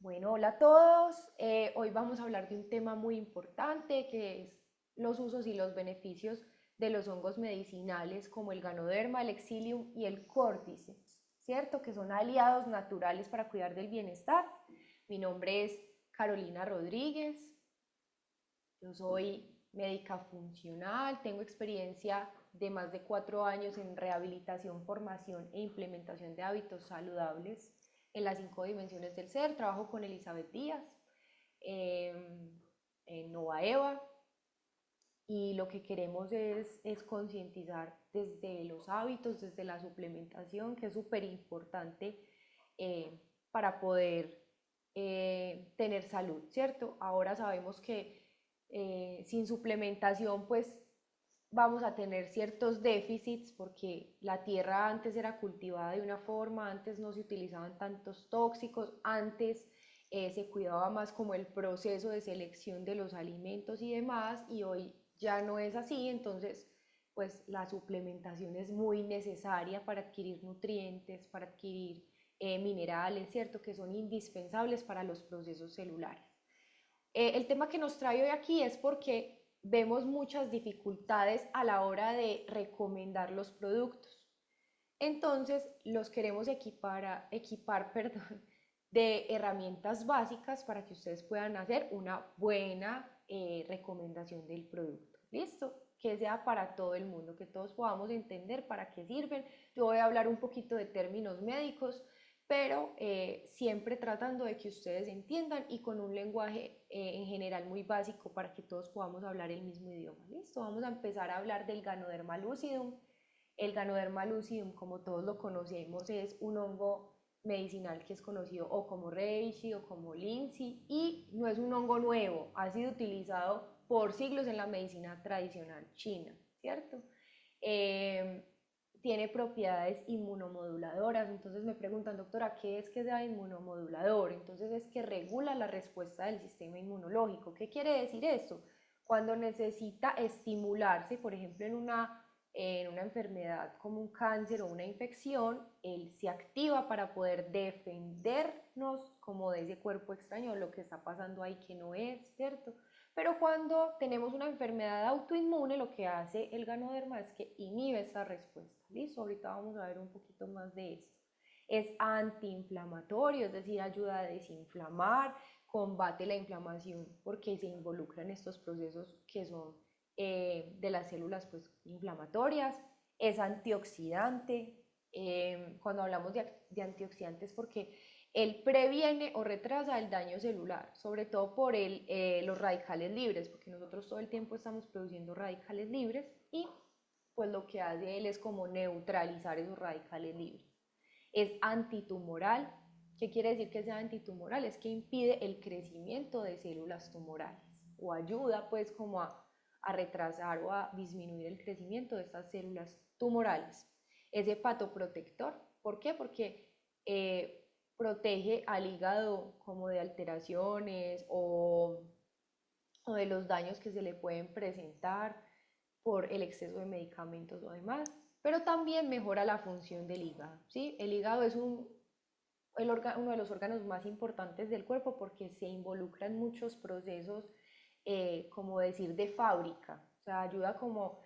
Bueno, hola a todos. Hoy vamos a hablar de un tema muy importante que es los usos y los beneficios de los hongos medicinales como el Ganoderma, el Exilium y el Cordyceps, ¿cierto? Que son aliados naturales para cuidar del bienestar. Mi nombre es Carolina Rodríguez. Yo soy médica funcional, tengo experiencia de más de 4 años en rehabilitación, formación e implementación de hábitos saludables en las 5 dimensiones del ser. Trabajo con Elizabeth Díaz en Nova Eva y lo que queremos es concientizar desde los hábitos, desde la suplementación, que es súper importante para poder tener salud, ¿cierto? Ahora sabemos que sin suplementación pues vamos a tener ciertos déficits porque la tierra antes era cultivada de una forma, antes no se utilizaban tantos tóxicos, antes se cuidaba más como el proceso de selección de los alimentos y demás, y hoy ya no es así. Entonces pues la suplementación es muy necesaria para adquirir nutrientes, para adquirir minerales, ¿cierto? Que son indispensables para los procesos celulares. El tema que nos trae hoy aquí es porque vemos muchas dificultades a la hora de recomendar los productos. Entonces los queremos equipar perdón, de herramientas básicas para que ustedes puedan hacer una buena recomendación del producto. ¿Listo? Que sea para todo el mundo, que todos podamos entender para qué sirven. Yo voy a hablar un poquito de términos médicos, pero siempre tratando de que ustedes entiendan y con un lenguaje en general muy básico para que todos podamos hablar el mismo idioma. ¿Listo? Vamos a empezar a hablar del Ganoderma lucidum. El Ganoderma lucidum, como todos lo conocemos, es un hongo medicinal que es conocido o como reishi o como lindsay, y no es un hongo nuevo, ha sido utilizado por siglos en la medicina tradicional china, ¿cierto? Eh, Tiene propiedades inmunomoduladoras. Entonces me preguntan, doctora, ¿qué es que sea inmunomodulador? Entonces es que regula la respuesta del sistema inmunológico. ¿Qué quiere decir esto? Cuando necesita estimularse, por ejemplo, en una enfermedad como un cáncer o una infección, él se activa para poder defendernos como de ese cuerpo extraño, lo que está pasando ahí que no es, ¿cierto? Pero cuando tenemos una enfermedad autoinmune, lo que hace el Ganoderma es que inhibe esa respuesta. ¿Listo? Ahorita vamos a ver un poquito más de esto. Es antiinflamatorio, es decir, ayuda a desinflamar, combate la inflamación porque se involucran estos procesos que son de las células pues, inflamatorias. Es antioxidante. Cuando hablamos de antioxidantes, porque él previene o retrasa el daño celular, sobre todo por los radicales libres, porque nosotros todo el tiempo estamos produciendo radicales libres y pues lo que hace él es como neutralizar esos radicales libres. Es antitumoral. ¿Qué quiere decir que sea antitumoral? Es que impide el crecimiento de células tumorales o ayuda pues como a retrasar o a disminuir el crecimiento de estas células tumorales. Es hepatoprotector. ¿Por qué? Porque protege al hígado como de alteraciones o de los daños que se le pueden presentar por el exceso de medicamentos o demás, pero también mejora la función del hígado, ¿sí? El hígado es uno de los órganos más importantes del cuerpo porque se involucra en muchos procesos, como decir, de fábrica, o sea, ayuda como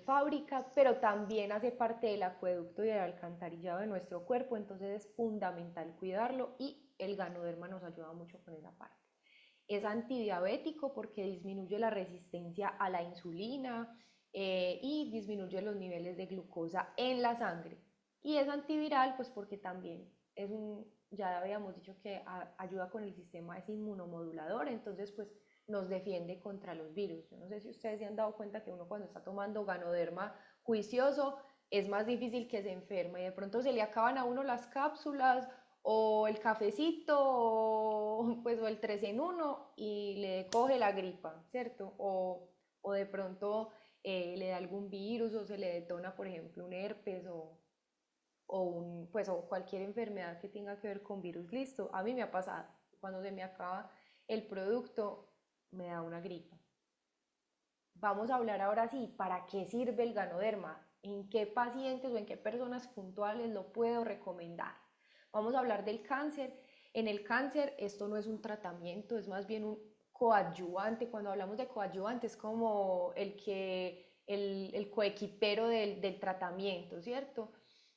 fábrica, pero también hace parte del acueducto y del alcantarillado de nuestro cuerpo. Entonces es fundamental cuidarlo y el Ganoderma nos ayuda mucho con esa parte. Es antidiabético porque disminuye la resistencia a la insulina y disminuye los niveles de glucosa en la sangre. Y es antiviral pues porque también ya habíamos dicho que ayuda con el sistema, es inmunomodulador, entonces pues nos defiende contra los virus. Yo no sé si ustedes se han dado cuenta que uno cuando está tomando Ganoderma juicioso es más difícil que se enferme y de pronto se le acaban a uno las cápsulas o el cafecito pues, o el 3 en uno y le coge la gripa, ¿cierto? O de pronto le da algún virus o se le detona, por ejemplo, un herpes o cualquier enfermedad que tenga que ver con virus. Listo, a mí me ha pasado. Cuando se me acaba el producto, me da una gripa. Vamos a hablar ahora sí, ¿para qué sirve el Ganoderma? ¿En qué pacientes o en qué personas puntuales lo puedo recomendar? Vamos a hablar del cáncer. En el cáncer esto no es un tratamiento, es más bien un coadyuvante. Cuando hablamos de coadyuvante es como el coequipero del tratamiento, ¿cierto?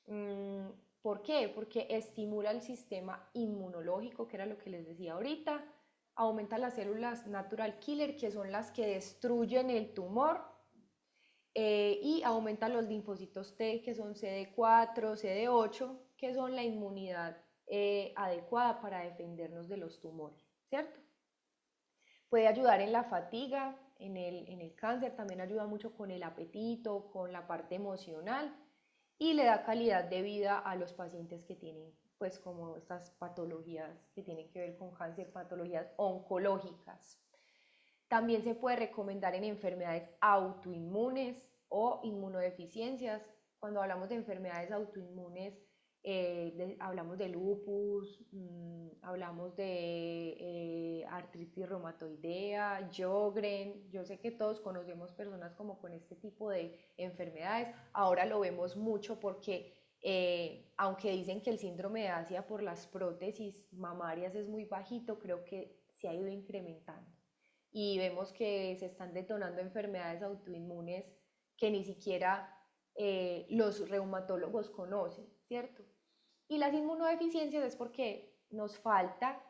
Mm, ¿Por qué? Porque estimula el sistema inmunológico, que era lo que les decía ahorita, aumenta las células natural killer, que son las que destruyen el tumor, y aumenta los linfocitos T, que son CD4, CD8, que son la inmunidad adecuada para defendernos de los tumores, ¿cierto? Puede ayudar en la fatiga, en el cáncer, también ayuda mucho con el apetito, con la parte emocional y le da calidad de vida a los pacientes que tienen pues como estas patologías que tienen que ver con cáncer, patologías oncológicas. También se puede recomendar en enfermedades autoinmunes o inmunodeficiencias. Cuando hablamos de enfermedades autoinmunes, hablamos de lupus, hablamos de artritis reumatoidea, Sjögren. Yo sé que todos conocemos personas como con este tipo de enfermedades. Ahora lo vemos mucho porque aunque dicen que el síndrome de Asia por las prótesis mamarias es muy bajito, creo que se ha ido incrementando y vemos que se están detonando enfermedades autoinmunes que ni siquiera los reumatólogos conocen, ¿cierto? Y las inmunodeficiencias es porque nos falta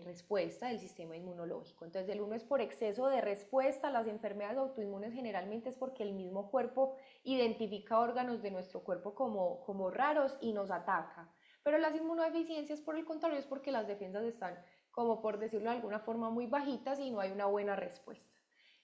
respuesta del sistema inmunológico. Entonces, el uno es por exceso de respuesta. Las enfermedades autoinmunes generalmente es porque el mismo cuerpo identifica órganos de nuestro cuerpo como raros y nos ataca. Pero las inmunodeficiencias, por el contrario, es porque las defensas están, como por decirlo de alguna forma, muy bajitas y no hay una buena respuesta.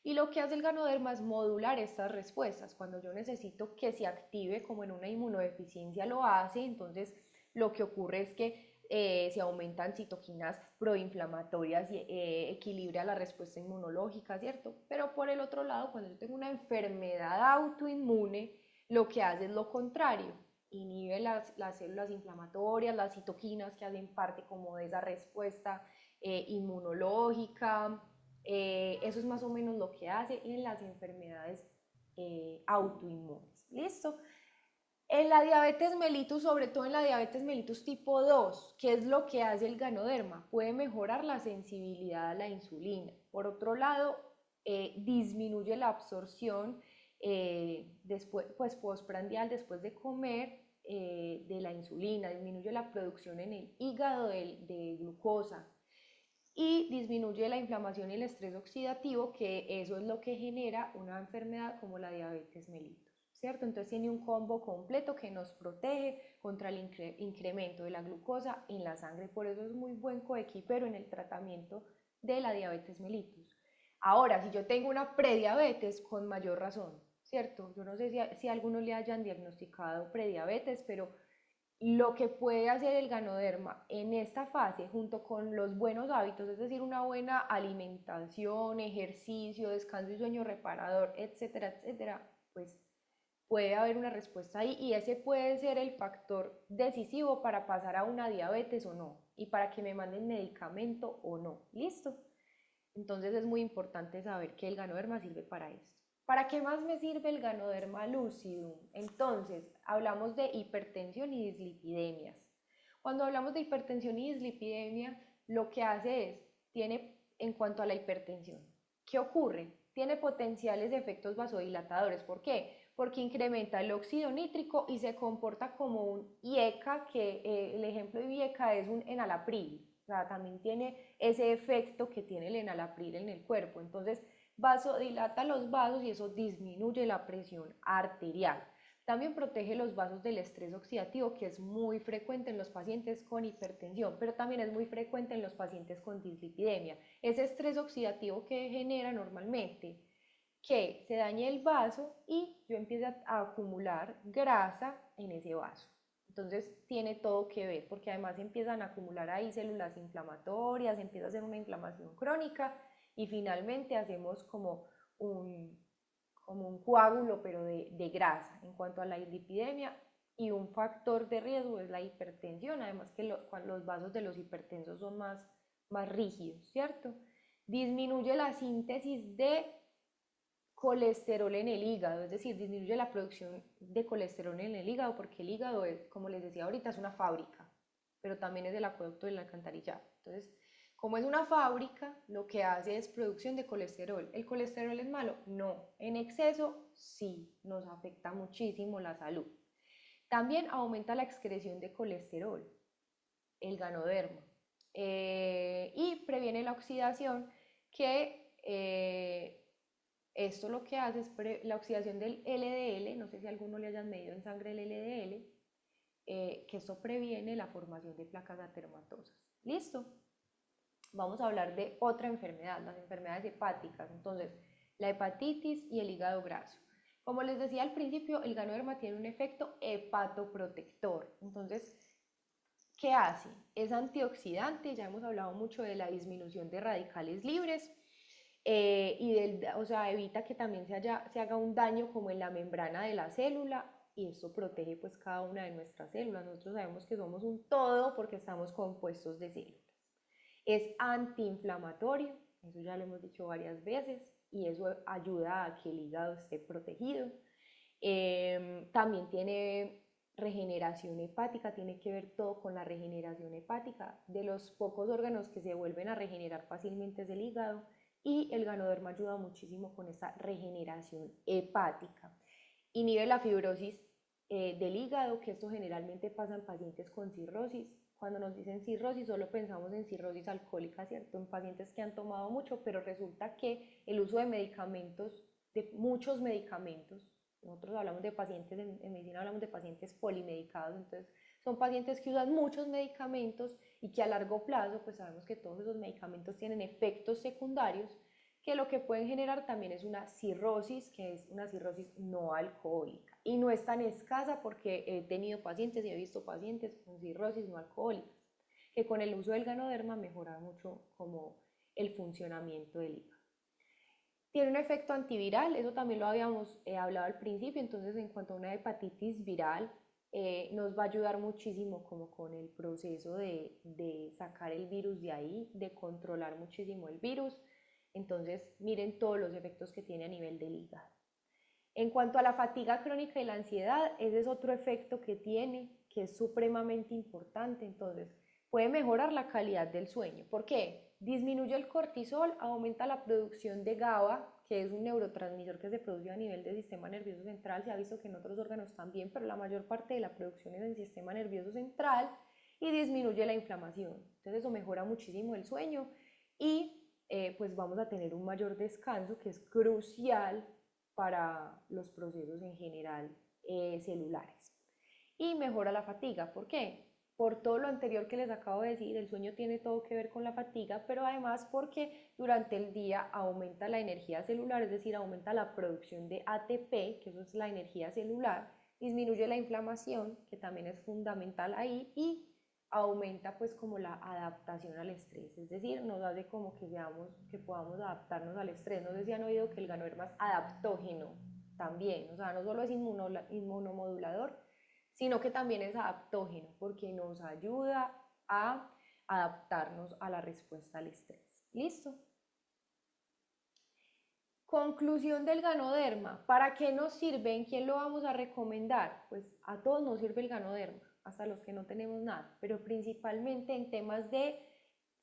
Y lo que hace el ganoderma es modular estas respuestas. Cuando yo necesito que se active, como en una inmunodeficiencia lo hace, entonces lo que ocurre es que se aumentan citoquinas proinflamatorias y equilibra la respuesta inmunológica, ¿cierto? Pero por el otro lado, cuando yo tengo una enfermedad autoinmune, lo que hace es lo contrario, inhibe las células inflamatorias, las citoquinas que hacen parte como de esa respuesta inmunológica. Eso es más o menos lo que hace en las enfermedades autoinmunes. ¿Listo? En la diabetes mellitus, sobre todo en la diabetes mellitus tipo 2, ¿qué es lo que hace el ganoderma? Puede mejorar la sensibilidad a la insulina. Por otro lado, disminuye la absorción después, pues postprandial, después de comer, de la insulina, disminuye la producción en el hígado de glucosa y disminuye la inflamación y el estrés oxidativo, que eso es lo que genera una enfermedad como la diabetes mellitus, ¿cierto? Entonces tiene un combo completo que nos protege contra el incremento de la glucosa en la sangre, por eso es muy buen coequipero en el tratamiento de la diabetes mellitus. Ahora, si yo tengo una prediabetes, con mayor razón, ¿cierto? Yo no sé si a algunos le hayan diagnosticado prediabetes, pero lo que puede hacer el ganoderma en esta fase, junto con los buenos hábitos, es decir, una buena alimentación, ejercicio, descanso y sueño reparador, etcétera, etcétera, pues puede haber una respuesta ahí y ese puede ser el factor decisivo para pasar a una diabetes o no y para que me manden medicamento o no. ¿Listo? Entonces es muy importante saber que el ganoderma sirve para esto. ¿Para qué más me sirve el ganoderma lucidum? Entonces, hablamos de hipertensión y dislipidemias. Cuando hablamos de hipertensión y dislipidemia, lo que hace es, tiene en cuanto a la hipertensión, ¿qué ocurre? Tiene potenciales efectos vasodilatadores. ¿Por qué? Porque incrementa el óxido nítrico y se comporta como un IECA, que el ejemplo de IECA es un enalapril. O sea, también tiene ese efecto que tiene el enalapril en el cuerpo. Entonces, vasodilata los vasos y eso disminuye la presión arterial. También protege los vasos del estrés oxidativo, que es muy frecuente en los pacientes con hipertensión, pero también es muy frecuente en los pacientes con dislipidemia. Ese estrés oxidativo que genera normalmente que se dañe el vaso y yo empiezo a acumular grasa en ese vaso. Entonces tiene todo que ver, porque además empiezan a acumular ahí células inflamatorias, empieza a hacer una inflamación crónica y finalmente hacemos como un coágulo, pero de grasa. En cuanto a la dislipidemia, y un factor de riesgo es la hipertensión, además que los vasos de los hipertensos son más rígidos, ¿cierto? Disminuye la síntesis de colesterol en el hígado, es decir, disminuye la producción de colesterol en el hígado porque el hígado, es, como les decía ahorita, es una fábrica. pero también es el acueducto y el alcantarillado. Entonces, como es una fábrica, lo que hace es producción de colesterol. ¿El colesterol es malo? No. En exceso, sí, nos afecta muchísimo la salud. También aumenta la excreción de colesterol, el ganoderma, y previene la oxidación, que esto lo que hace es la oxidación del LDL, no sé si a alguno le hayan medido en sangre el LDL, que esto previene la formación de placas ateromatosas. ¿Listo? Vamos a hablar de otra enfermedad, las enfermedades hepáticas. Entonces, la hepatitis y el hígado graso. Como les decía al principio, el ganoderma tiene un efecto hepatoprotector. Entonces, ¿qué hace? Es antioxidante, ya hemos hablado mucho de la disminución de radicales libres, o sea, evita que también se haga un daño como en la membrana de la célula, y esto protege pues cada una de nuestras células. Nosotros sabemos que somos un todo porque estamos compuestos de células. Es antiinflamatorio, eso ya lo hemos dicho varias veces, y eso ayuda a que el hígado esté protegido. También tiene regeneración hepática, tiene que ver todo con la regeneración hepática. De los pocos órganos que se vuelven a regenerar fácilmente es el hígado, y el ganoderma ayuda muchísimo con esa regeneración hepática. Inhibe la fibrosis del hígado, que esto generalmente pasa en pacientes con cirrosis. Cuando nos dicen cirrosis solo pensamos en cirrosis alcohólica, ¿cierto? En pacientes que han tomado mucho, pero resulta que el uso de medicamentos, de muchos medicamentos, nosotros hablamos de pacientes, en medicina hablamos de pacientes polimedicados, entonces son pacientes que usan muchos medicamentos y que a largo plazo, pues sabemos que todos esos medicamentos tienen efectos secundarios, que lo que pueden generar también es una cirrosis, que es una cirrosis no alcohólica. Y no es tan escasa porque he tenido pacientes y he visto pacientes con cirrosis no alcohólicas, que con el uso del ganoderma mejora mucho como el funcionamiento del hígado. Tiene un efecto antiviral, eso también lo habíamos hablado al principio. Entonces, en cuanto a una hepatitis viral, nos va a ayudar muchísimo como con el proceso de sacar el virus de ahí, de controlar muchísimo el virus. Entonces, miren todos los efectos que tiene a nivel del hígado. En cuanto a la fatiga crónica y la ansiedad, ese es otro efecto que tiene, que es supremamente importante. Entonces, puede mejorar la calidad del sueño. ¿Por qué? Disminuye el cortisol, aumenta la producción de GABA, que es un neurotransmisor que se produce a nivel del sistema nervioso central. Se ha visto que en otros órganos también, pero la mayor parte de la producción es en el sistema nervioso central, y disminuye la inflamación. Entonces, eso mejora muchísimo el sueño, y pues vamos a tener un mayor descanso, que es crucial para los procesos en general celulares. Y mejora la fatiga. ¿Por qué? Por todo lo anterior que les acabo de decir, el sueño tiene todo que ver con la fatiga, pero además porque durante el día aumenta la energía celular, es decir, aumenta la producción de ATP, que eso es la energía celular, disminuye la inflamación, que también es fundamental ahí, y aumenta pues como la adaptación al estrés, es decir, nos hace como que podamos adaptarnos al estrés. No sé si han oído que el ganoderma es adaptógeno también, o sea, no solo es inmunomodulador, sino que también es adaptógeno porque nos ayuda a adaptarnos a la respuesta al estrés. ¿Listo? Conclusión del ganoderma. ¿Para qué nos sirve? ¿En quién lo vamos a recomendar? Pues a todos nos sirve el ganoderma, hasta los que no tenemos nada, pero principalmente en temas de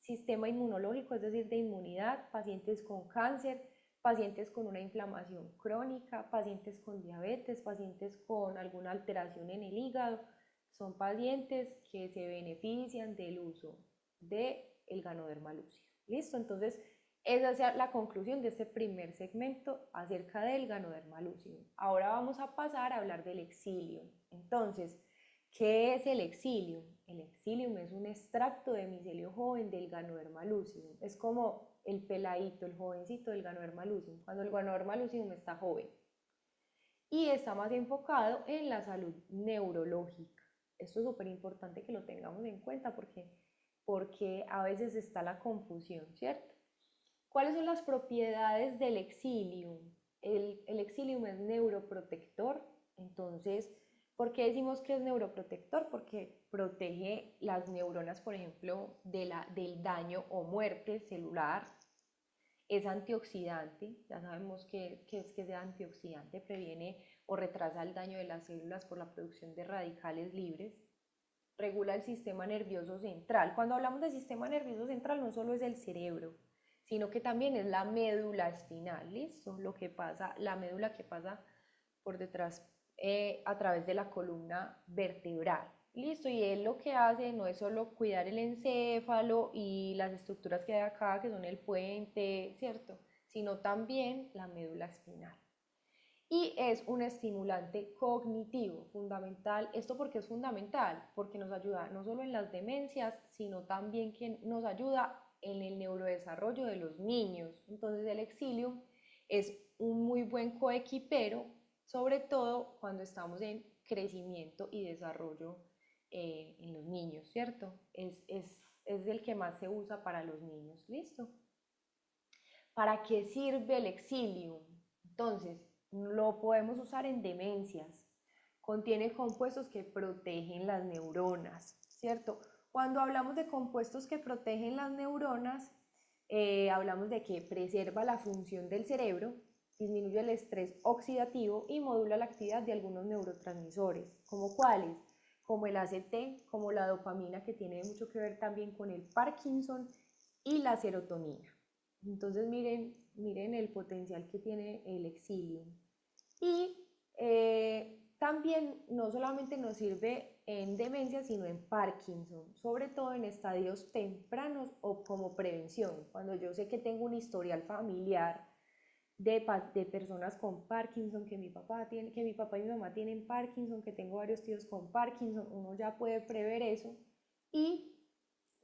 sistema inmunológico, es decir, de inmunidad, pacientes con cáncer, pacientes con una inflamación crónica, pacientes con diabetes, pacientes con alguna alteración en el hígado. Son pacientes que se benefician del uso del ganoderma lúcido. ¿Listo? Entonces, esa es la conclusión de este primer segmento acerca del ganoderma lucidum. Ahora vamos a pasar a hablar del exilium. Entonces, ¿qué es el exilium? El exilium es un extracto de micelio joven del ganoderma lucidum. Es como el peladito, el jovencito del ganoderma lucidum, cuando el ganoderma lucidum está joven. Y está más enfocado en la salud neurológica. Esto es súper importante que lo tengamos en cuenta porque a veces está la confusión, ¿cierto? ¿Cuáles son las propiedades del exilium? El exilium es neuroprotector. Entonces, ¿por qué decimos que es neuroprotector? Porque protege las neuronas, por ejemplo, del daño o muerte celular. Es antioxidante, ya sabemos que es que sea antioxidante, previene o retrasa el daño de las células por la producción de radicales libres. regula el sistema nervioso central. Cuando hablamos del sistema nervioso central no solo es el cerebro, sino que también es la médula espinal, ¿listo? Lo que pasa, la médula que pasa por detrás a través de la columna vertebral. Listo, y él lo que hace no es solo cuidar el encéfalo y las estructuras que hay acá, que son el puente, ¿cierto? Sino también la médula espinal. Y es un estimulante cognitivo fundamental. ¿Esto por qué es fundamental? Porque nos ayuda no solo en las demencias, sino también que nos ayuda en el neurodesarrollo de los niños. Entonces el Exilium es un muy buen coequipero, sobre todo cuando estamos en crecimiento y desarrollo en los niños, ¿cierto? Es el que más se usa para los niños, ¿listo? ¿Para qué sirve el Exilium? Entonces, lo podemos usar en demencias. Contiene compuestos que protegen las neuronas, ¿cierto? Cuando hablamos de compuestos que protegen las neuronas, hablamos de que preserva la función del cerebro, disminuye el estrés oxidativo y modula la actividad de algunos neurotransmisores, como cuáles, como el ACT, como la dopamina, que tiene mucho que ver también con el Parkinson, y la serotonina. Entonces miren el potencial que tiene el Exilium. Y también no solamente nos sirve en demencia, sino en Parkinson, sobre todo en estadios tempranos o como prevención. Cuando yo sé que tengo un historial familiar de personas con Parkinson, que mi papá y mi mamá tienen Parkinson, que tengo varios tíos con Parkinson, uno ya puede prever eso. Y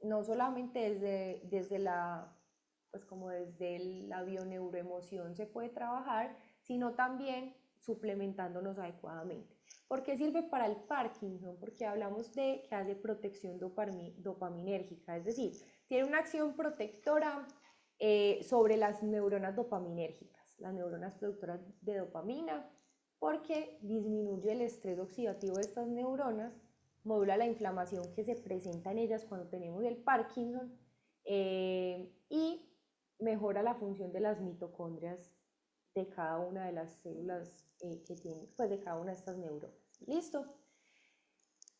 no solamente desde la, pues como desde la bioneuroemoción se puede trabajar, sino también suplementándonos adecuadamente. ¿Por qué sirve para el Parkinson? Porque hablamos de que hace protección dopaminérgica, es decir, tiene una acción protectora sobre las neuronas dopaminérgicas, las neuronas productoras de dopamina, porque disminuye el estrés oxidativo de estas neuronas, modula la inflamación que se presenta en ellas cuando tenemos el Parkinson y mejora la función de las mitocondrias de cada una de las células que tiene, pues de cada una de estas neuronas. ¿Listo?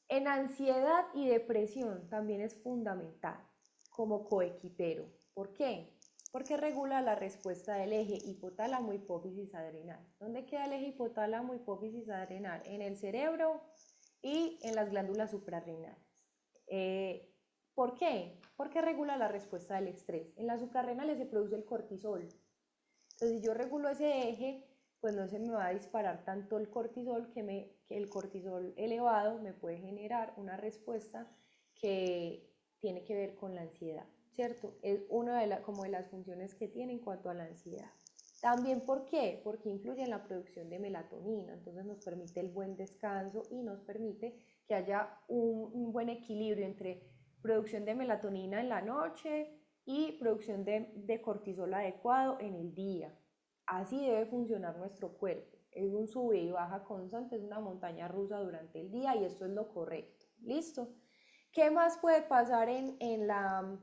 En ansiedad y depresión también es fundamental como coequipero. ¿Por qué? Porque regula la respuesta del eje hipotálamo, hipófisis, adrenal. ¿Dónde queda el eje hipotálamo, hipófisis, adrenal? En el cerebro y en las glándulas suprarrenales. ¿Por qué? Porque regula la respuesta del estrés. En las suprarrenales se produce el cortisol. Entonces, si yo regulo ese eje, pues no se me va a disparar tanto el cortisol, que el cortisol elevado me puede generar una respuesta que tiene que ver con la ansiedad, ¿cierto? Es una como de las funciones que tiene en cuanto a la ansiedad. También, ¿por qué? Porque influye en la producción de melatonina, entonces nos permite el buen descanso y nos permite que haya un buen equilibrio entre producción de melatonina en la noche y producción de cortisol adecuado en el día. Así debe funcionar nuestro cuerpo. Es un sube y baja constante, es una montaña rusa durante el día y esto es lo correcto. ¿Listo? ¿Qué más puede pasar en la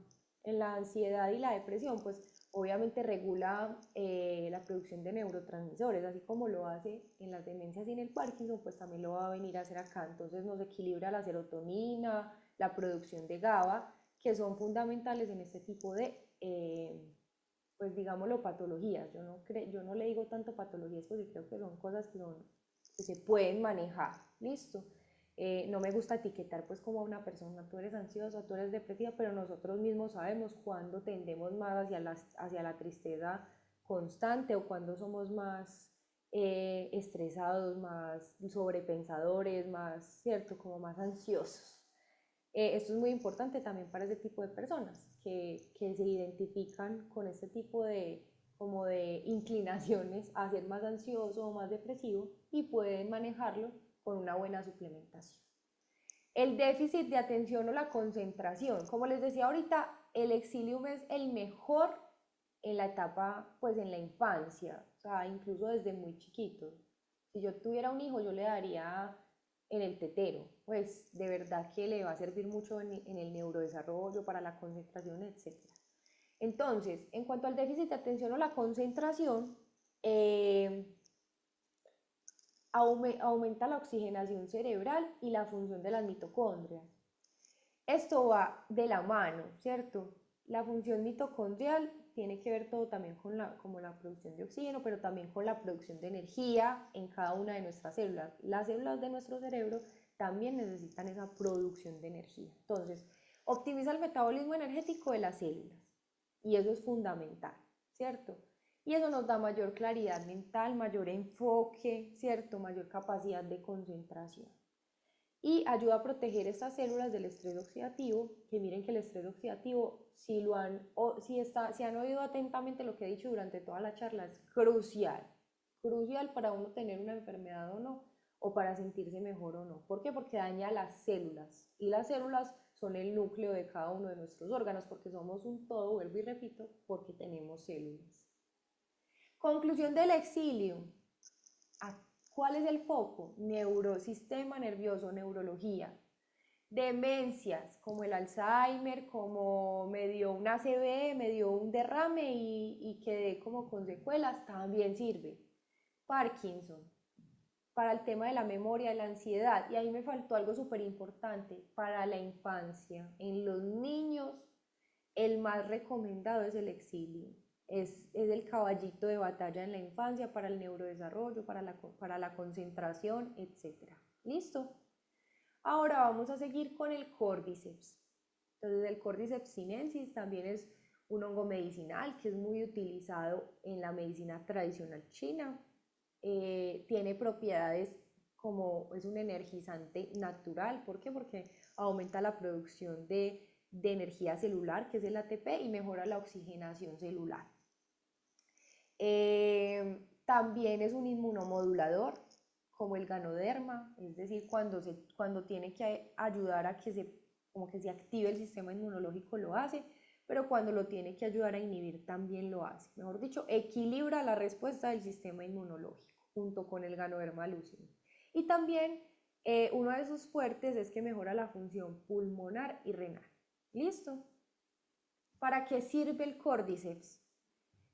ansiedad y la depresión? Pues obviamente regula la producción de neurotransmisores, así como lo hace en las demencias y en el Parkinson, pues también lo va a venir a hacer acá. Entonces nos equilibra la serotonina, la producción de GABA, que son fundamentales en este tipo de, pues digámoslo, patologías. Yo no le digo tanto patologías porque creo que son cosas que se pueden manejar. ¿Listo? No me gusta etiquetar pues como a una persona, tú eres ansiosa, tú eres depresiva, pero nosotros mismos sabemos cuándo tendemos más hacia la tristeza constante o cuándo somos más estresados, más sobrepensadores, más, ¿cierto? Como más ansiosos. Esto es muy importante también para ese tipo de personas que se identifican con este tipo de, como de inclinaciones a ser más ansioso o más depresivo y pueden manejarlo con una buena suplementación. El déficit de atención o la concentración, como les decía ahorita, el Exilium es el mejor en la etapa, pues en la infancia, o sea, incluso desde muy chiquitos. Si yo tuviera un hijo, yo le daría en el tetero, pues de verdad que le va a servir mucho en el neurodesarrollo, para la concentración, etc. Entonces, en cuanto al déficit de atención o la concentración, aumenta la oxigenación cerebral y la función de las mitocondrias. Esto va de la mano, ¿cierto? La función mitocondrial tiene que ver todo también con como la producción de oxígeno, pero también con la producción de energía en cada una de nuestras células. Las células de nuestro cerebro también necesitan esa producción de energía. Entonces, optimiza el metabolismo energético de las células y eso es fundamental, ¿cierto? Y eso nos da mayor claridad mental, mayor enfoque, ¿cierto? Mayor capacidad de concentración y ayuda a proteger estas células del estrés oxidativo, que miren que el estrés oxidativo, si han oído atentamente lo que he dicho durante toda la charla, es crucial, crucial para uno tener una enfermedad o no, o para sentirse mejor o no. ¿Por qué? Porque daña las células, y las células son el núcleo de cada uno de nuestros órganos, porque somos un todo, vuelvo y repito, porque tenemos células. Conclusión del exilio. ¿Cuál es el foco? Neurosistema nervioso, neurología. Demencias como el Alzheimer, como me dio un ACV, me dio un derrame y quedé como con secuelas, también sirve. Parkinson, para el tema de la memoria, de la ansiedad. Y ahí me faltó algo súper importante, para la infancia. En los niños, el más recomendado es el exilio. Es el caballito de batalla en la infancia para el neurodesarrollo, para la concentración, etc. ¿Listo? Ahora vamos a seguir con el Cordyceps. Entonces el Cordyceps sinensis también es un hongo medicinal que es muy utilizado en la medicina tradicional china. Tiene propiedades como es un energizante natural. ¿Por qué? Porque aumenta la producción de energía celular, que es el ATP, y mejora la oxigenación celular. También es un inmunomodulador, como el ganoderma, es decir, cuando tiene que ayudar a como que se active el sistema inmunológico lo hace, pero cuando lo tiene que ayudar a inhibir también lo hace. Mejor dicho, equilibra la respuesta del sistema inmunológico junto con el ganoderma lucidum. Y también uno de sus fuertes es que mejora la función pulmonar y renal. ¿Listo? ¿Para qué sirve el Cordyceps?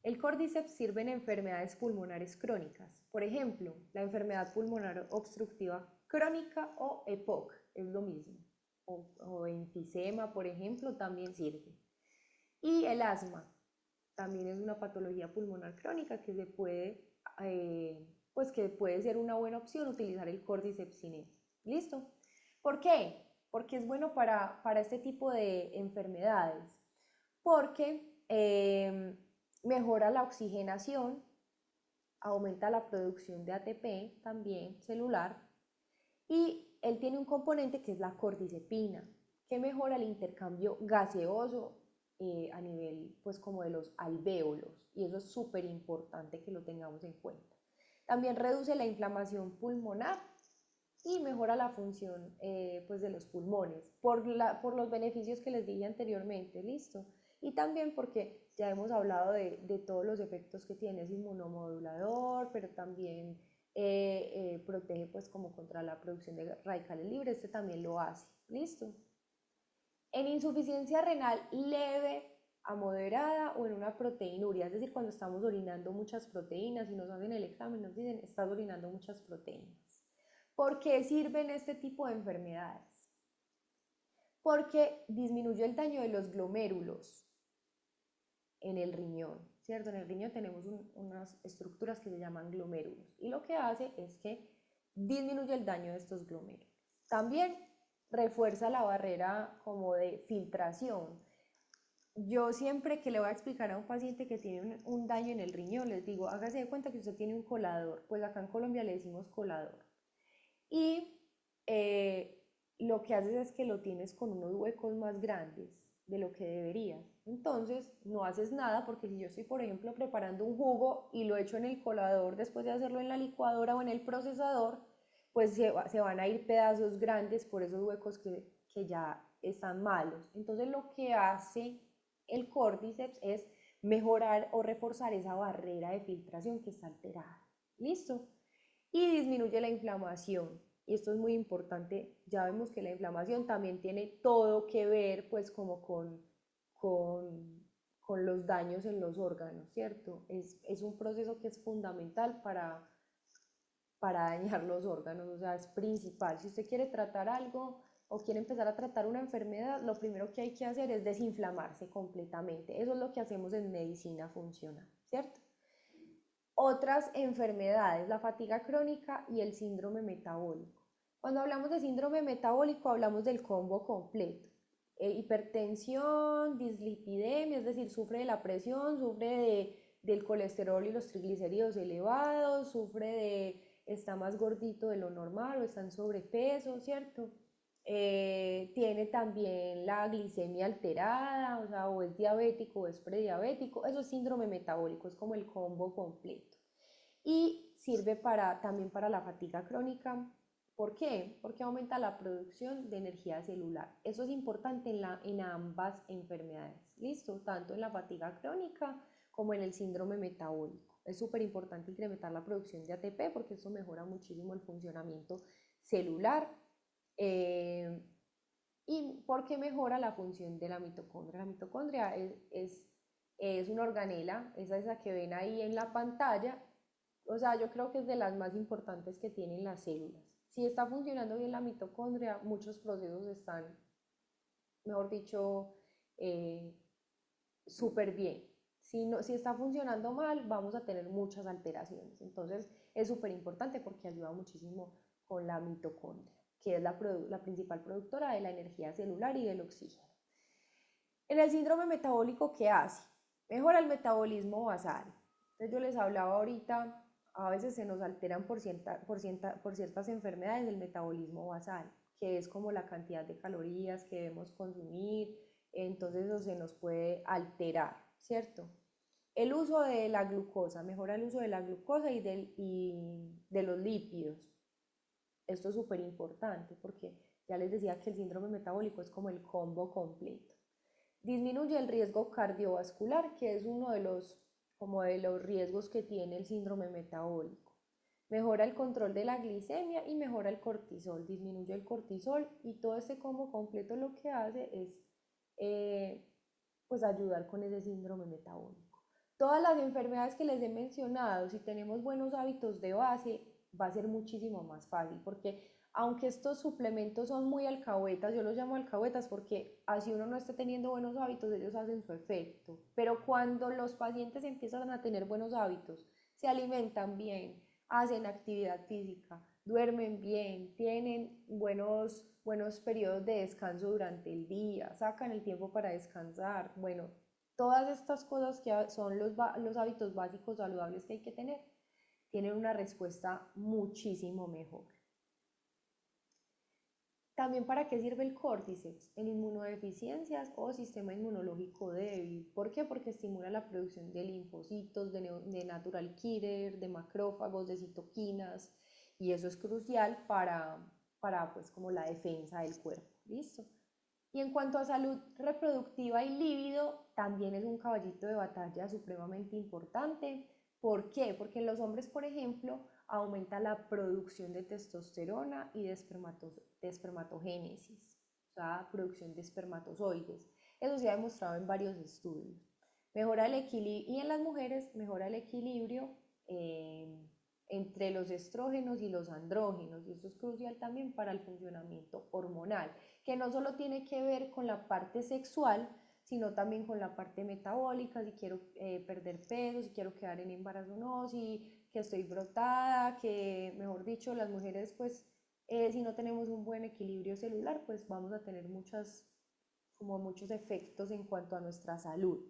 El Cordyceps sirve en enfermedades pulmonares crónicas. Por ejemplo, la enfermedad pulmonar obstructiva crónica o EPOC, es lo mismo. O enfisema, por ejemplo, también sirve. Y el asma también es una patología pulmonar crónica que pues que puede ser una buena opción utilizar el Cordyceps sinensis. ¿Listo? ¿Por qué? Porque es bueno para este tipo de enfermedades. Porque mejora la oxigenación, aumenta la producción de ATP también celular y él tiene un componente que es la cordycepina, que mejora el intercambio gaseoso a nivel pues como de los alvéolos y eso es súper importante que lo tengamos en cuenta. También reduce la inflamación pulmonar y mejora la función pues de los pulmones por los beneficios que les dije anteriormente, listo. Y también porque ya hemos hablado de todos los efectos que tiene, es inmunomodulador, pero también protege pues como contra la producción de radicales libres, este también lo hace, listo. En insuficiencia renal leve a moderada o en una proteinuria, es decir, cuando estamos orinando muchas proteínas y nos hacen el examen, nos dicen, estás orinando muchas proteínas. ¿Por qué sirven este tipo de enfermedades? Porque disminuye el daño de los glomérulos en el riñón, ¿cierto? En el riñón tenemos unas estructuras que se llaman glomérulos y lo que hace es que disminuye el daño de estos glomérulos. También refuerza la barrera como de filtración. Yo siempre que le voy a explicar a un paciente que tiene un daño en el riñón, les digo, hágase de cuenta que usted tiene un colador, pues acá en Colombia le decimos colador. Y lo que haces es que lo tienes con unos huecos más grandes de lo que deberías. Entonces, no haces nada porque si yo estoy, por ejemplo, preparando un jugo y lo echo en el colador después de hacerlo en la licuadora o en el procesador, pues se van a ir pedazos grandes por esos huecos que ya están malos. Entonces, lo que hace el Cordyceps es mejorar o reforzar esa barrera de filtración que está alterada. ¿Listo? Y disminuye la inflamación. Y esto es muy importante, ya vemos que la inflamación también tiene todo que ver pues como con los daños en los órganos, ¿cierto? Es un proceso que es fundamental para dañar los órganos, o sea, es principal. Si usted quiere tratar algo, o quiere empezar a tratar una enfermedad, lo primero que hay que hacer es desinflamarse completamente. Eso es lo que hacemos en medicina funcional, ¿cierto? Otras enfermedades, la fatiga crónica y el síndrome metabólico. Cuando hablamos de síndrome metabólico, hablamos del combo completo. Hipertensión, dislipidemia, es decir, sufre de la presión, del colesterol y los triglicéridos elevados, sufre de, está más gordito de lo normal o está en sobrepeso, ¿cierto? Tiene también la glicemia alterada, o sea, o es diabético o es prediabético, eso es síndrome metabólico, es como el combo completo. Y sirve también para la fatiga crónica. ¿Por qué? Porque aumenta la producción de energía celular. Eso es importante en ambas enfermedades, ¿listo? Tanto en la fatiga crónica como en el síndrome metabólico. Es súper importante incrementar la producción de ATP porque eso mejora muchísimo el funcionamiento celular. Eh, y porque mejora la función de la mitocondria. La mitocondria es una organela, esa es la que ven ahí en la pantalla, o sea, yo creo que es de las más importantes que tienen las células. Si está funcionando bien la mitocondria, muchos procesos están, mejor dicho, eh, súper bien. Si está funcionando mal, vamos a tener muchas alteraciones. Entonces, es súper importante porque ayuda muchísimo con la mitocondria, que es la principal productora de la energía celular y del oxígeno. En el síndrome metabólico, ¿qué hace? Mejora el metabolismo basal. Entonces, yo les hablaba ahorita, a veces se nos alteran por ciertas enfermedades el metabolismo basal, que es como la cantidad de calorías que debemos consumir, entonces eso se nos puede alterar, ¿cierto? El uso de la glucosa, mejora el uso de la glucosa y de los lípidos. Esto es súper importante porque ya les decía que el síndrome metabólico es como el combo completo. Disminuye el riesgo cardiovascular, que es uno como de los riesgos que tiene el síndrome metabólico. Mejora el control de la glicemia y mejora el cortisol, disminuye el cortisol y todo este combo completo lo que hace es eh, pues ayudar con ese síndrome metabólico. Todas las enfermedades que les he mencionado, si tenemos buenos hábitos de base, va a ser muchísimo más fácil, porque aunque estos suplementos son muy alcahuetas, yo los llamo alcahuetas porque así uno no esté teniendo buenos hábitos, ellos hacen su efecto. Pero cuando los pacientes empiezan a tener buenos hábitos, se alimentan bien, hacen actividad física, duermen bien, tienen buenos periodos de descanso durante el día, sacan el tiempo para descansar, bueno, todas estas cosas que son los hábitos básicos saludables que hay que tener, tienen una respuesta muchísimo mejor. También para qué sirve el Cordyceps en inmunodeficiencias o sistema inmunológico débil. ¿Por qué? Porque estimula la producción de linfocitos, de natural killer, de macrófagos, de citoquinas y eso es crucial para pues como la defensa del cuerpo. ¿Listo? Y en cuanto a salud reproductiva y líbido, también es un caballito de batalla supremamente importante. ¿Por qué? Porque en los hombres, por ejemplo, aumenta la producción de testosterona y de espermatogénesis, o sea, producción de espermatozoides. Eso se ha demostrado en varios estudios. Mejora el equilibrio, y en las mujeres mejora el equilibrio entre los estrógenos y los andrógenos, y esto es crucial también para el funcionamiento hormonal, que no solo tiene que ver con la parte sexual, sino también con la parte metabólica, si quiero perder peso, si quiero quedar en embarazo o no, si que estoy brotada, que mejor dicho, las mujeres pues si no tenemos un buen equilibrio celular, pues vamos a tener como muchos efectos en cuanto a nuestra salud.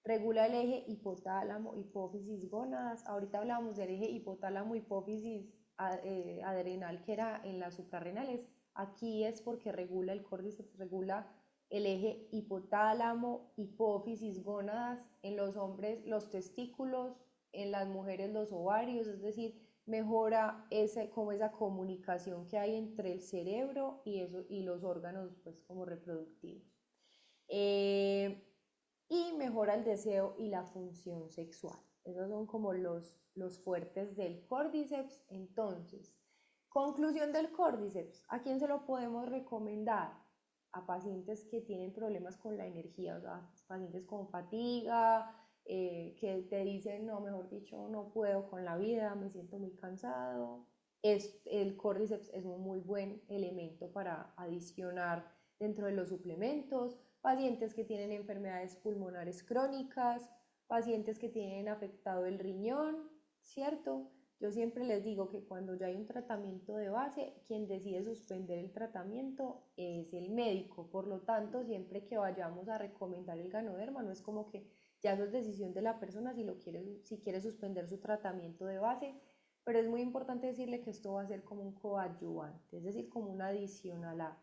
Regula el eje hipotálamo, hipófisis, gónadas. Ahorita hablamos del eje hipotálamo, hipófisis, adrenal, que era en las suprarrenales. Aquí es porque regula el córdiceps, regula el eje hipotálamo, hipófisis, gónadas, en los hombres los testículos, en las mujeres los ovarios, es decir, mejora como esa comunicación que hay entre el cerebro y los órganos pues como reproductivos. Y mejora el deseo y la función sexual. Esos son como los fuertes del Cordyceps. Entonces, conclusión del Cordyceps, ¿a quién se lo podemos recomendar? A pacientes que tienen problemas con la energía, o sea, pacientes con fatiga, que te dicen, no, mejor dicho, no puedo con la vida, me siento muy cansado, el Cordyceps es un muy buen elemento para adicionar dentro de los suplementos. Pacientes que tienen enfermedades pulmonares crónicas, pacientes que tienen afectado el riñón, ¿cierto? Yo siempre les digo que cuando ya hay un tratamiento de base, quien decide suspender el tratamiento es el médico. Por lo tanto, siempre que vayamos a recomendar el Ganoderma, no es como que ya eso es decisión de la persona si quiere suspender su tratamiento de base, pero es muy importante decirle que esto va a ser como un coadyuvante, es decir, como una adicional a.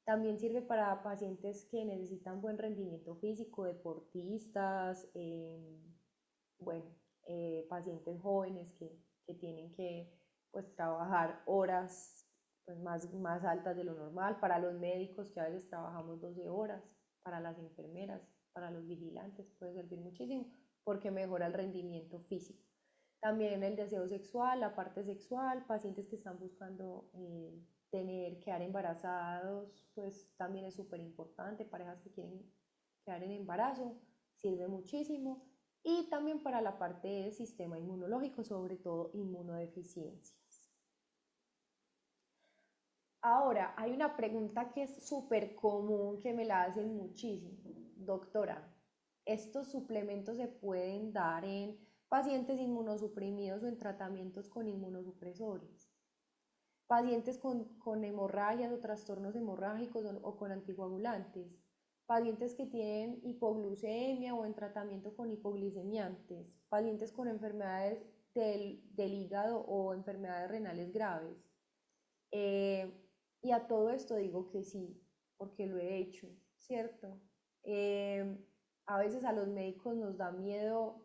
También sirve para pacientes que necesitan buen rendimiento físico, deportistas, bueno, pacientes jóvenes que tienen que pues trabajar horas pues, más altas de lo normal, para los médicos que a veces trabajamos 12 horas, para las enfermeras, para los vigilantes puede servir muchísimo porque mejora el rendimiento físico. También el deseo sexual, la parte sexual, pacientes que están buscando quedar embarazados, pues también es súper importante, parejas que quieren quedar en embarazo, sirve muchísimo. Y también para la parte del sistema inmunológico, sobre todo inmunodeficiencias. Ahora, hay una pregunta que es súper común, que me la hacen muchísimo. Doctora, ¿estos suplementos se pueden dar en pacientes inmunosuprimidos o en tratamientos con inmunosupresores? Pacientes con hemorragias o trastornos hemorrágicos o con anticoagulantes, pacientes que tienen hipoglucemia o en tratamiento con hipoglicemiantes, pacientes con enfermedades del hígado o enfermedades renales graves. Eh, y a todo esto digo que sí, porque lo he hecho, ¿cierto? Eh, a veces a los médicos nos da miedo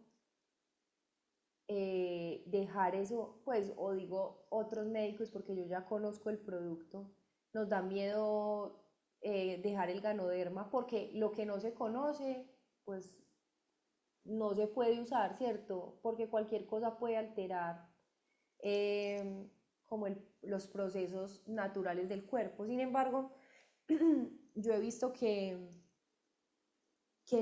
dejar eso, pues, o digo otros médicos porque yo ya conozco el producto, nos da miedo dejar el Ganoderma porque lo que no se conoce, pues no se puede usar, ¿cierto? Porque cualquier cosa puede alterar eh, como los procesos naturales del cuerpo. Sin embargo, yo he visto que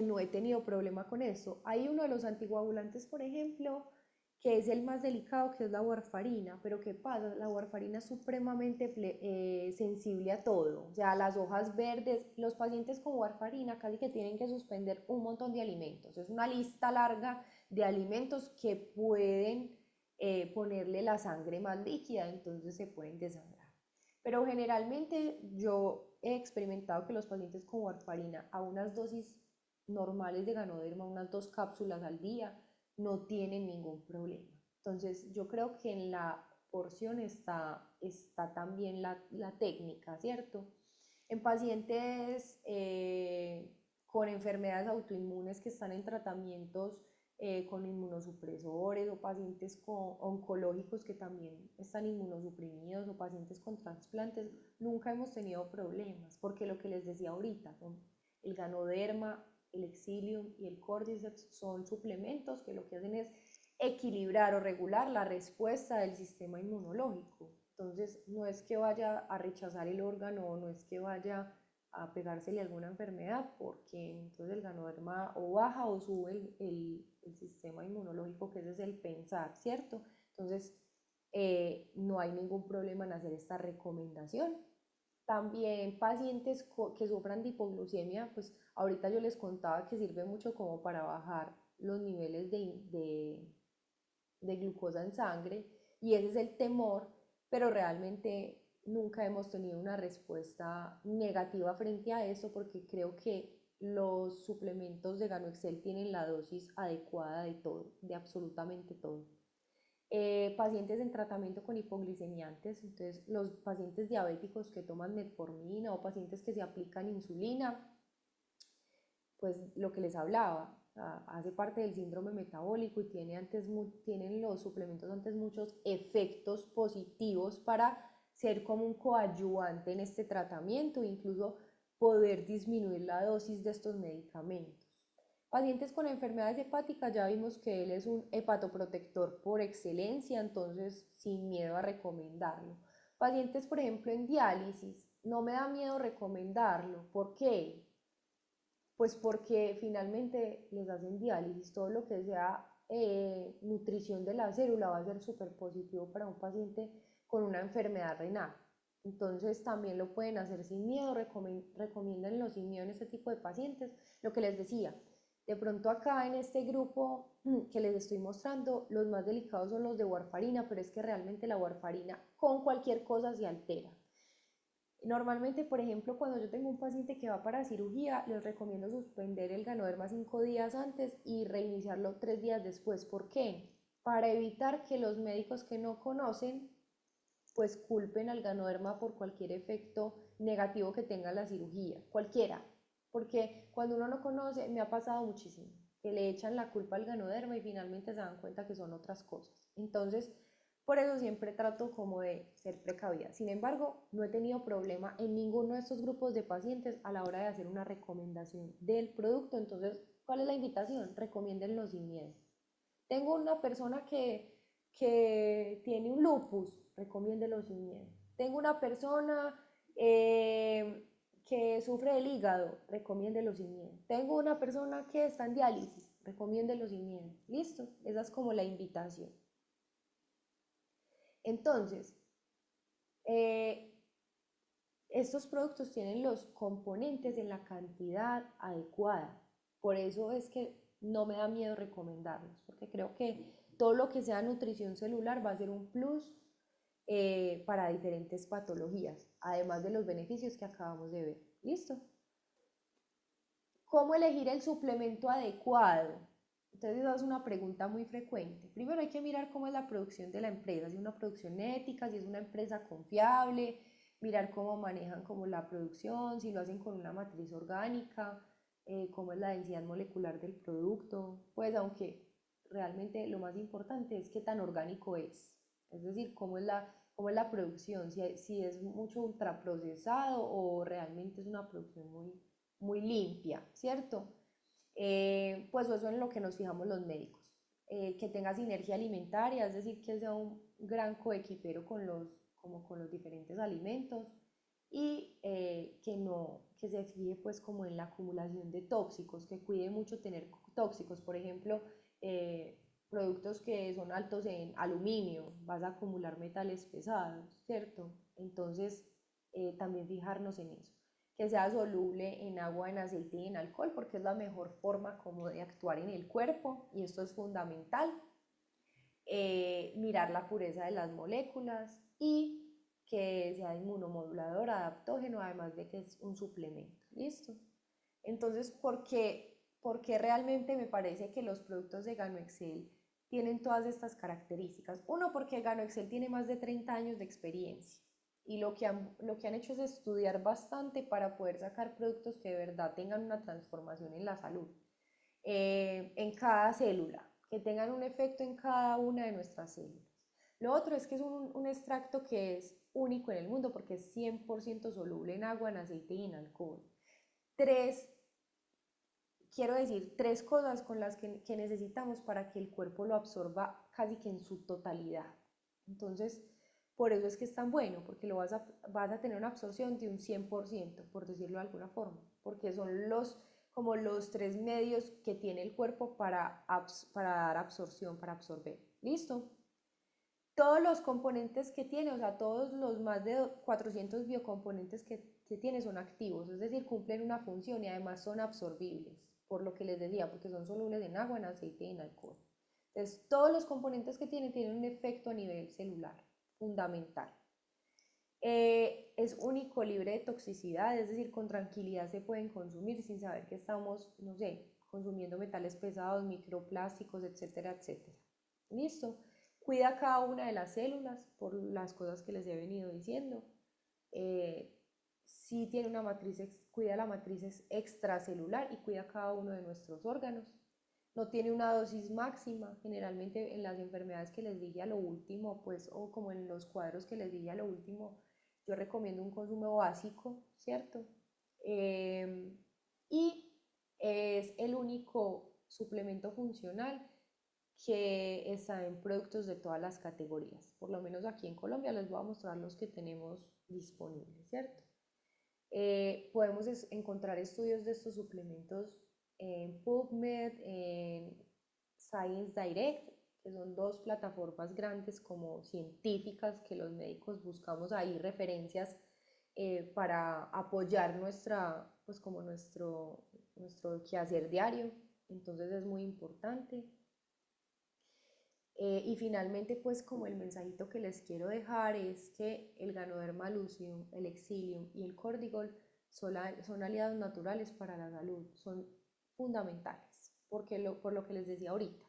no he tenido problema con eso. Hay uno de los anticoagulantes, por ejemplo, que es el más delicado, que es la warfarina, pero ¿qué pasa? La warfarina es supremamente sensible a todo, o sea, a las hojas verdes, los pacientes con warfarina casi que tienen que suspender un montón de alimentos, es una lista larga de alimentos que pueden ponerle la sangre más líquida, entonces se pueden desangrar. Pero generalmente yo he experimentado que los pacientes con warfarina a unas dosis normales de Ganoderma, unas 2 cápsulas al día, no tienen ningún problema. Entonces yo creo que en la porción está también la técnica, ¿cierto? En pacientes con enfermedades autoinmunes que están en tratamientos con inmunosupresores o pacientes oncológicos que también están inmunosuprimidos o pacientes con trasplantes, nunca hemos tenido problemas, porque lo que les decía ahorita, el Ganoderma, el Exilium y el Cordyceps son suplementos que lo que hacen es equilibrar o regular la respuesta del sistema inmunológico. Entonces, no es que vaya a rechazar el órgano, no es que vaya a pegársele alguna enfermedad, porque entonces el Ganoderma o baja o sube el sistema inmunológico, que ese es el pensar, ¿cierto? Entonces, no hay ningún problema en hacer esta recomendación. También pacientes que sufran de hipoglucemia, pues ahorita yo les contaba que sirve mucho como para bajar los niveles de glucosa en sangre y ese es el temor, pero realmente nunca hemos tenido una respuesta negativa frente a eso porque creo que los suplementos de GanoExcel tienen la dosis adecuada de todo, de absolutamente todo. Pacientes en tratamiento con hipoglicemiantes, entonces los pacientes diabéticos que toman metformina o pacientes que se aplican insulina, pues lo que les hablaba, hace parte del síndrome metabólico y tienen los suplementos antes muchos efectos positivos para ser como un coadyuvante en este tratamiento, incluso poder disminuir la dosis de estos medicamentos. Pacientes con enfermedades hepáticas, ya vimos que él es un hepatoprotector por excelencia, entonces sin miedo a recomendarlo. Pacientes, por ejemplo, en diálisis, no me da miedo recomendarlo. ¿Por qué? Pues porque finalmente les hacen diálisis, todo lo que sea nutrición de la célula va a ser súper positivo para un paciente con una enfermedad renal. Entonces también lo pueden hacer sin miedo, recomiéndenlo sin miedo en este tipo de pacientes. Lo que les decía, de pronto acá en este grupo que les estoy mostrando, los más delicados son los de warfarina, pero es que realmente la warfarina con cualquier cosa se altera. Normalmente, por ejemplo, cuando yo tengo un paciente que va para cirugía, les recomiendo suspender el Ganoderma 5 días antes y reiniciarlo 3 días después. ¿Por qué? Para evitar que los médicos que no conocen pues culpen al Ganoderma por cualquier efecto negativo que tenga la cirugía, cualquiera. Porque cuando uno no conoce, me ha pasado muchísimo, que le echan la culpa al Ganoderma y finalmente se dan cuenta que son otras cosas. Entonces, por eso siempre trato como de ser precavida. Sin embargo, no he tenido problema en ninguno de estos grupos de pacientes a la hora de hacer una recomendación del producto. Entonces, ¿cuál es la invitación? Recomiéndenlo sin miedo. Tengo una persona que tiene un lupus, recomiéndelo sin miedo. Tengo una persona que sufre del hígado, recomiéndelo sin miedo. Tengo una persona que está en diálisis, recomiéndelo sin miedo. Listo, esa es como la invitación. Entonces, eh, estos productos tienen los componentes en la cantidad adecuada. Por eso es que no me da miedo recomendarlos, porque creo que todo lo que sea nutrición celular va a ser un plus para diferentes patologías, además de los beneficios que acabamos de ver. ¿Listo? ¿Cómo elegir el suplemento adecuado? Entonces, esa es una pregunta muy frecuente. Primero hay que mirar cómo es la producción de la empresa, si es una producción ética, si es una empresa confiable, mirar cómo manejan como la producción, si lo hacen con una matriz orgánica, cómo es la densidad molecular del producto, pues aunque realmente lo más importante es qué tan orgánico es decir, cómo es la producción, si es mucho ultraprocesado o realmente es una producción muy limpia, ¿cierto? Pues eso es en lo que nos fijamos los médicos. Que tenga sinergia alimentaria, es decir, que sea un gran coequipero como con los diferentes alimentos y que se fije pues como en la acumulación de tóxicos, que cuide mucho tener tóxicos, por ejemplo, productos que son altos en aluminio, vas a acumular metales pesados, ¿cierto? Entonces, también fijarnos en eso, que sea soluble en agua, en aceite y en alcohol, porque es la mejor forma como de actuar en el cuerpo y esto es fundamental. Mirar la pureza de las moléculas y que sea inmunomodulador, adaptógeno, además de que es un suplemento. ¿Listo? Entonces, ¿por qué realmente me parece que los productos de GanoExcel tienen todas estas características? Uno, porque GanoExcel tiene más de 30 años de experiencia y lo que han hecho es estudiar bastante para poder sacar productos que de verdad tengan una transformación en la salud, en cada célula, que tengan un efecto en cada una de nuestras células. Lo otro es que es un extracto que es único en el mundo porque es 100% soluble en agua, en aceite y en alcohol. Tres, quiero decir, tres cosas con las que necesitamos para que el cuerpo lo absorba casi que en su totalidad. Entonces, por eso es que es tan bueno, porque vas a tener una absorción de un 100%, por decirlo de alguna forma, porque son como los tres medios que tiene el cuerpo para dar absorción, para absorber. ¿Listo? Todos los componentes que tiene, o sea, todos los más de 400 biocomponentes que tiene son activos, es decir, cumplen una función y además son absorbibles, por lo que les decía, porque son solubles en agua, en aceite y en alcohol. Entonces, todos los componentes que tienen un efecto a nivel celular, fundamental. Es único, libre de toxicidad, es decir, con tranquilidad se pueden consumir sin saber que estamos, no sé, consumiendo metales pesados, microplásticos, etcétera, etcétera. ¿Listo? Cuida cada una de las células por las cosas que les he venido diciendo. Si tiene una matriz, cuida la matriz extracelular y cuida cada uno de nuestros órganos. No tiene una dosis máxima, generalmente en las enfermedades que les dije a lo último, pues, o como en los cuadros que les dije a lo último, yo recomiendo un consumo básico, ¿cierto? Y es el único suplemento funcional que está en productos de todas las categorías. Por lo menos aquí en Colombia les voy a mostrar los que tenemos disponibles, ¿cierto? Podemos encontrar estudios de estos suplementos en PubMed, en Science Direct, que son dos plataformas grandes como científicas que los médicos buscamos ahí referencias para apoyar pues como nuestro quehacer diario. Entonces es muy importante. Y finalmente, pues como el mensajito que les quiero dejar es que el Ganoderma lucidum, el Exilium y el Cordigol son aliados naturales para la salud, son fundamentales, por lo que les decía ahorita.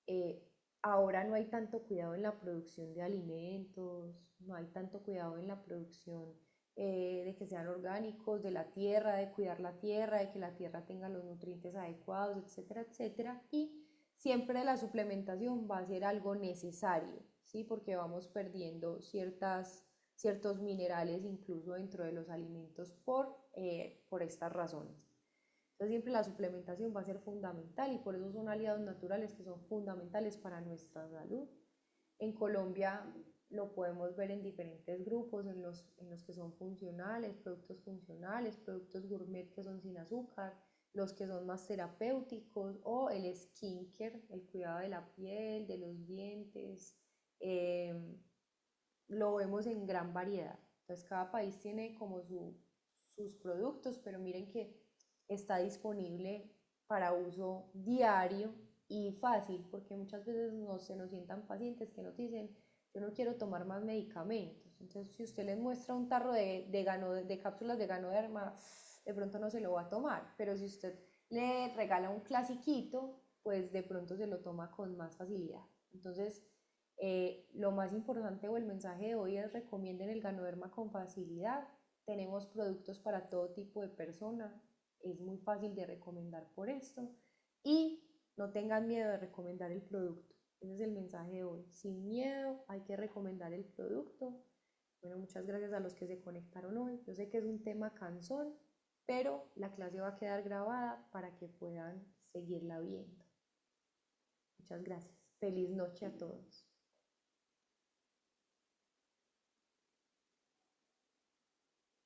Eh, Ahora no hay tanto cuidado en la producción de alimentos, no hay tanto cuidado en la producción de que sean orgánicos, de la tierra, de cuidar la tierra, de que la tierra tenga los nutrientes adecuados, etcétera, etcétera. Y siempre la suplementación va a ser algo necesario, ¿sí? Porque vamos perdiendo ciertos minerales incluso dentro de los alimentos por estas razones. Entonces siempre la suplementación va a ser fundamental y por eso son aliados naturales que son fundamentales para nuestra salud. En Colombia lo podemos ver en diferentes grupos, en los que son funcionales, productos gourmet que son sin azúcar, los que son más terapéuticos o el skincare, el cuidado de la piel, de los dientes. eh, lo vemos en gran variedad. Entonces cada país tiene como sus productos, pero miren que está disponible para uso diario y fácil, porque muchas veces se nos sientan pacientes que nos dicen, yo no quiero tomar más medicamentos. Entonces, si usted les muestra un tarro de cápsulas de Ganoderma, de pronto no se lo va a tomar, pero si usted le regala un clasiquito, pues de pronto se lo toma con más facilidad. Entonces, lo más importante o el mensaje de hoy es recomienden el Ganoderma con facilidad. Tenemos productos para todo tipo de persona, es muy fácil de recomendar por esto y no tengan miedo de recomendar el producto. Ese es el mensaje de hoy. Sin miedo hay que recomendar el producto. Bueno, muchas gracias a los que se conectaron hoy. Yo sé que es un tema cansón, pero la clase va a quedar grabada para que puedan seguirla viendo. Muchas gracias. Feliz noche a todos.